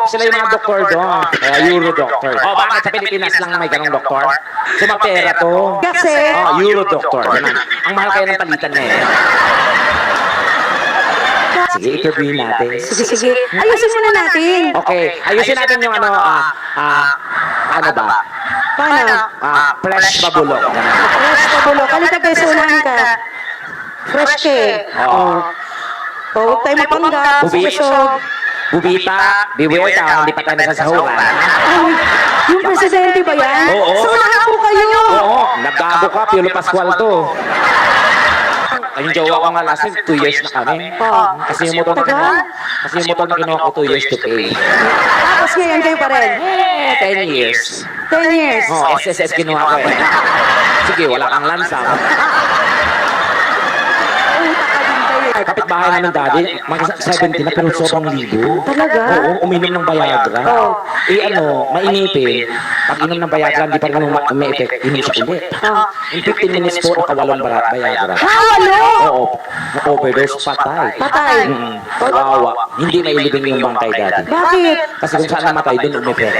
Sila yung mga doktor doon. Euro doctor. Oh, bakit sa Pilipinas lang may ganong doktor? Sumapera to. Kasi, Oh, Euro doctor. Ganun. Ang mahal kayo ng palitan na eh. Sige, interview natin. sige. Ayusin muna natin. Okay, ayusin natin yung ano, ano ba? Paano? Fresh babulok. Ganun. Fresh ka bulo. Kalita kayo sa unahan ka. Fresh ka eh. Oo. Oh, huwag tayo mapanggap. Sumusog. Bubita, beware ka, hindi pa tayo nasasahuran. Ay, yung presidente ba yan? Oo. Sa unahan po kayo. Oo, naggago ka, Piolo Pascual to. Yung jowa ko nga last 2 years na kami. Oo. Kasi yung motor na kinuha ko 2 years to pay. Tapos ngayon kayo pa rin. 10 years. 10 years. Oo, SSS kinuha ko eh. Sige, wala kang lansang. Kapitbahay namin dati, mag 70 na pero sobrang libo. Talaga? Oo, uminom ng Viagra. Oo. Eh ano, mainipin. Pag inom ng Viagra, hindi pa rin may effect. Inom siya ulit. In 15 minutes po, nakawalong Viagra. Walo! Oo, overdose, patay. Patay. Kawawa. Hindi na ilibing yung bangkay dati. Bakit? Kasi kung saan namatay, doon umipet.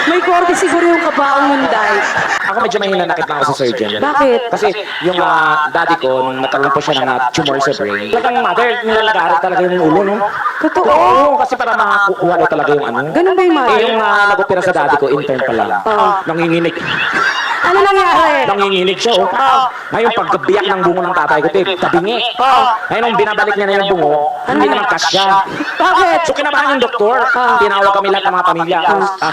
May korte siguro yung kabaong munday. Ako medyo mahina nakit na ako sa surgeon. Bakit? Kasi yung daddy ko, nung nagkaroon po siya ng tumor sa brain, talagang mother, nilalagarit talaga yung ulo, no? Totoo. Oo, kasi para makakuha na talaga yung ano. Ganun ba yung Eh, mother? yung nag-opera sa daddy ko, intern pa lang. Oo. Nanginginig. Ano nangyari? Nanginginig siya, oh. Ngayon, pagkabiyak ng bungo ng tatay ko, tabingi. Ngayon, nung binabalik niya na yung bungo, hindi naman kasya. Bakit? So, kinabahan yung doktor. Tinawag kami lahat ng mga pamilya.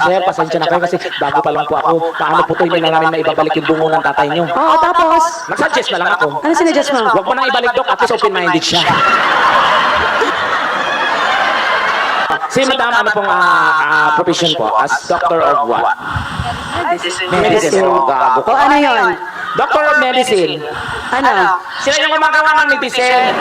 Sir, pasensya na kayo kasi bago pa lang po ako. Paano po ito, hindi na namin maibabalik yung bungo ng tatay niyo. Oo, tapos? Nag-suggest na lang ako. Ano sinadjust mo? Huwag mo nang ibalik, Dok. At least open-minded siya. Si Madam, ano pong profession po? As doctor of what? Medicine. Oh, gago. O ano yun? Doctor of medicine. Ano? Sila yung gumagawa ng medicine.